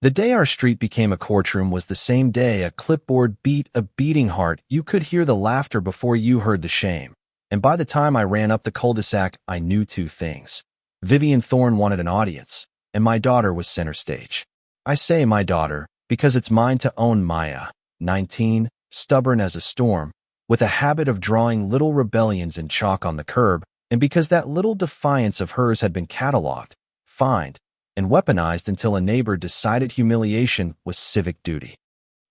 The day our street became a courtroom was the same day a clipboard beat a beating heart. You could hear the laughter before you heard the shame. And by the time I ran up the cul-de-sac, I knew two things. Vivian Thorne wanted an audience, and my daughter was center stage. I say my daughter because it's mine to own. Maya, 19, stubborn as a storm, with a habit of drawing little rebellions in chalk on the curb, and because that little defiance of hers had been cataloged, fined, and weaponized until a neighbor decided humiliation was civic duty.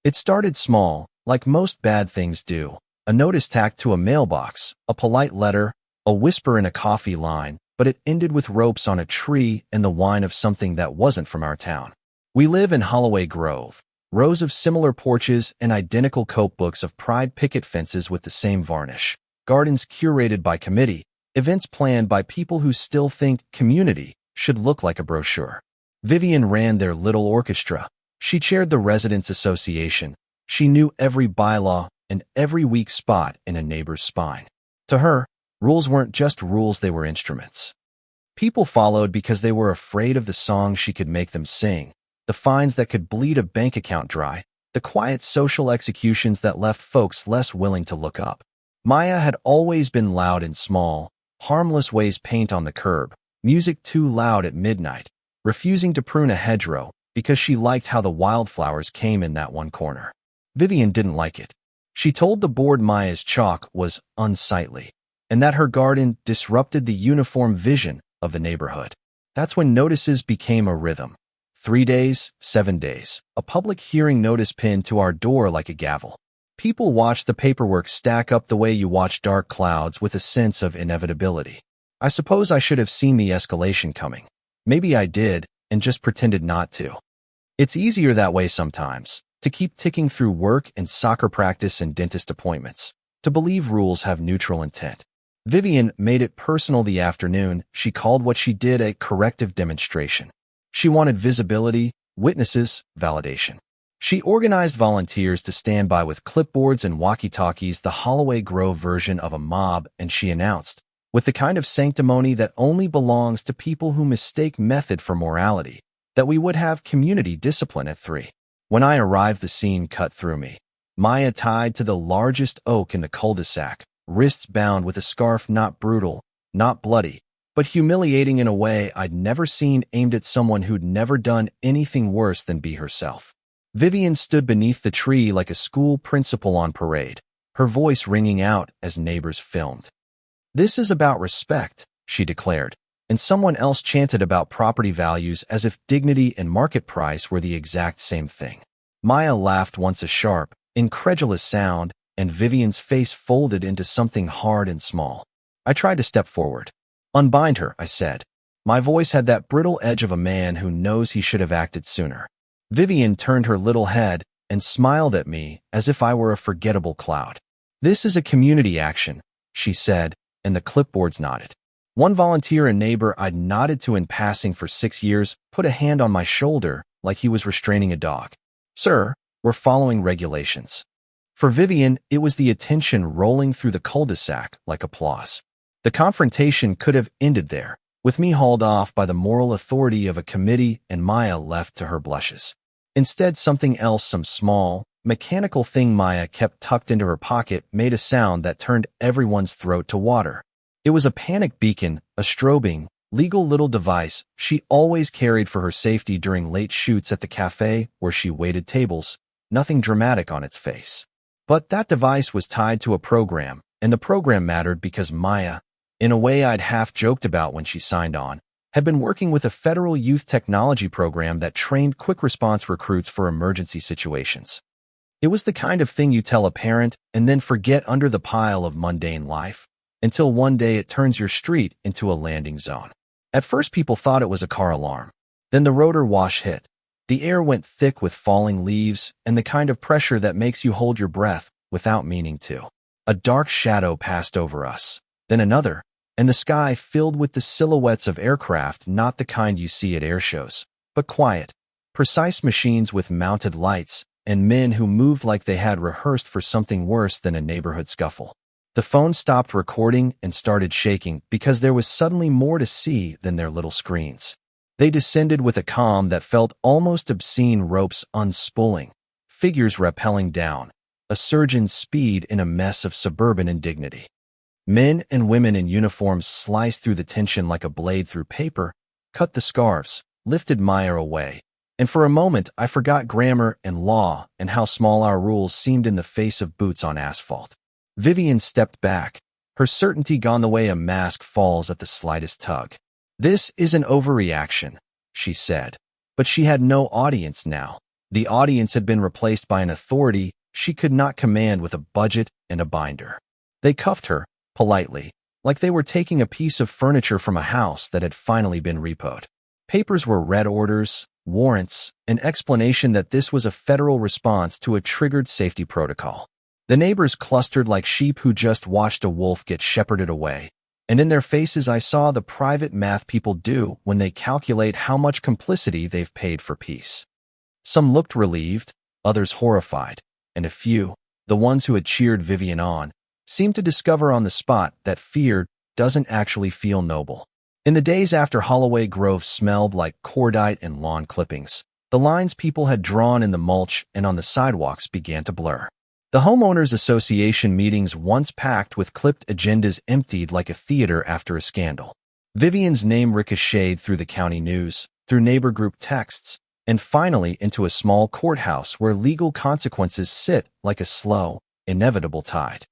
It started small, like most bad things do. A notice tacked to a mailbox, a polite letter, a whisper in a coffee line, but it ended with ropes on a tree and the whine of something that wasn't from our town. We live in Holloway Grove, rows of similar porches and identical cope books of pride picket fences with the same varnish, gardens curated by committee, events planned by people who still think community should look like a brochure. Vivian ran their little orchestra. She chaired the Residents Association. She knew every bylaw and every weak spot in a neighbor's spine. To her, rules weren't just rules, they were instruments. People followed because they were afraid of the songs she could make them sing, the fines that could bleed a bank account dry, the quiet social executions that left folks less willing to look up. Maya had always been loud in small, harmless ways: paint on the curb, music too loud at midnight, refusing to prune a hedgerow because she liked how the wildflowers came in that one corner. Vivian didn't like it. She told the board Maya's chalk was unsightly, and that her garden disrupted the uniform vision of the neighborhood. That's when notices became a rhythm. 3 days, 7 days, a public hearing notice pinned to our door like a gavel. People watched the paperwork stack up the way you watch dark clouds, with a sense of inevitability. I suppose I should have seen the escalation coming. Maybe I did, and just pretended not to. It's easier that way sometimes, to keep ticking through work and soccer practice and dentist appointments, to believe rules have neutral intent. Vivian made it personal the afternoon. She called what she did a corrective demonstration. She wanted visibility, witnesses, validation. She organized volunteers to stand by with clipboards and walkie-talkies, the Holloway Grove version of a mob, and she announced, with the kind of sanctimony that only belongs to people who mistake method for morality, that we would have community discipline at 3. When I arrived, the scene cut through me. Maya tied to the largest oak in the cul-de-sac, wrists bound with a scarf, not brutal, not bloody, but humiliating in a way I'd never seen, aimed at someone who'd never done anything worse than be herself. Vivian stood beneath the tree like a school principal on parade, her voice ringing out as neighbors filmed. "This is about respect," she declared, and someone else chanted about property values as if dignity and market price were the exact same thing. Maya laughed once, a sharp, incredulous sound, and Vivian's face folded into something hard and small. I tried to step forward. "Unbind her," I said. My voice had that brittle edge of a man who knows he should have acted sooner. Vivian turned her little head and smiled at me as if I were a forgettable cloud. "This is a community action," she said, and the clipboards nodded. One volunteer, a neighbor I'd nodded to in passing for 6 years, put a hand on my shoulder like he was restraining a dog. "Sir, we're following regulations." For Vivian, it was the attention rolling through the cul-de-sac like applause. The confrontation could have ended there, with me hauled off by the moral authority of a committee and Maya left to her blushes. Instead, something else, some small, mechanical thing Maya kept tucked into her pocket, made a sound that turned everyone's throat to water. It was a panic beacon, a strobing, legal little device she always carried for her safety during late shoots at the cafe where she waited tables, nothing dramatic on its face. But that device was tied to a program, and the program mattered because Maya, in a way I'd half joked about when she signed on, had been working with a federal youth technology program that trained quick response recruits for emergency situations. It was the kind of thing you tell a parent and then forget under the pile of mundane life, until one day it turns your street into a landing zone. At first, people thought it was a car alarm. Then the rotor wash hit. The air went thick with falling leaves and the kind of pressure that makes you hold your breath without meaning to. A dark shadow passed over us, then another, and the sky filled with the silhouettes of aircraft, not the kind you see at air shows, but quiet, precise machines with mounted lights, and men who moved like they had rehearsed for something worse than a neighborhood scuffle. The phone stopped recording and started shaking because there was suddenly more to see than their little screens. They descended with a calm that felt almost obscene, ropes unspooling, figures rappelling down, a surgeon's speed in a mess of suburban indignity. Men and women in uniforms sliced through the tension like a blade through paper, cut the scarves, lifted Maya away. And for a moment, I forgot grammar and law and how small our rules seemed in the face of boots on asphalt. Vivian stepped back, her certainty gone the way a mask falls at the slightest tug. "This is an overreaction," she said. But she had no audience now. The audience had been replaced by an authority she could not command with a budget and a binder. They cuffed her, politely, like they were taking a piece of furniture from a house that had finally been repoed. Papers were read, orders, warrants, an explanation that this was a federal response to a triggered safety protocol. The neighbors clustered like sheep who just watched a wolf get shepherded away, and in their faces I saw the private math people do when they calculate how much complicity they've paid for peace. Some looked relieved, others horrified, and a few, the ones who had cheered Vivian on, seemed to discover on the spot that fear doesn't actually feel noble. In the days after Holloway Grove smelled like cordite and lawn clippings, the lines people had drawn in the mulch and on the sidewalks began to blur. The homeowners association meetings, once packed with clipped agendas, emptied like a theater after a scandal. Vivian's name ricocheted through the county news, through neighbor group texts, and finally into a small courthouse where legal consequences sit like a slow, inevitable tide.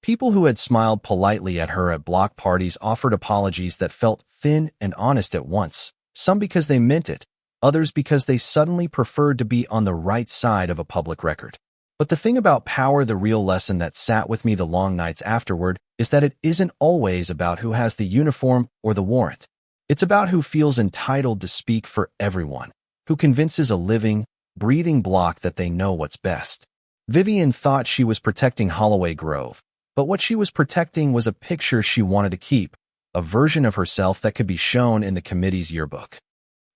People who had smiled politely at her at block parties offered apologies that felt thin and honest at once, some because they meant it, others because they suddenly preferred to be on the right side of a public record. But the thing about power, the real lesson that sat with me the long nights afterward, is that it isn't always about who has the uniform or the warrant. It's about who feels entitled to speak for everyone, who convinces a living, breathing block that they know what's best. Vivian thought she was protecting Holloway Grove, but what she was protecting was a picture she wanted to keep, a version of herself that could be shown in the committee's yearbook.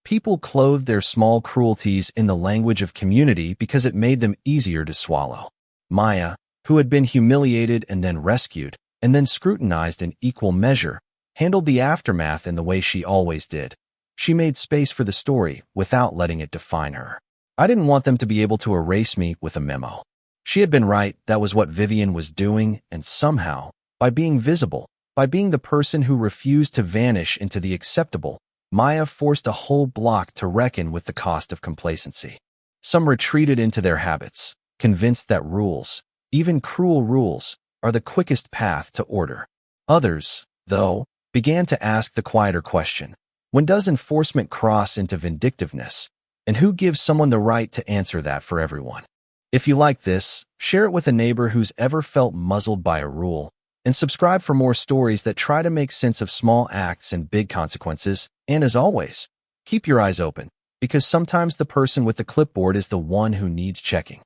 People clothed their small cruelties in the language of community because it made them easier to swallow. Maya, who had been humiliated and then rescued, and then scrutinized in equal measure, handled the aftermath in the way she always did. She made space for the story without letting it define her. I didn't want them to be able to erase me with a memo. She had been right, that was what Vivian was doing, and somehow, by being visible, by being the person who refused to vanish into the acceptable, Maya forced a whole block to reckon with the cost of complacency. Some retreated into their habits, convinced that rules, even cruel rules, are the quickest path to order. Others, though, began to ask the quieter question: when does enforcement cross into vindictiveness? And who gives someone the right to answer that for everyone? If you like this, share it with a neighbor who's ever felt muzzled by a rule, and subscribe for more stories that try to make sense of small acts and big consequences. And as always, keep your eyes open, because sometimes the person with the clipboard is the one who needs checking.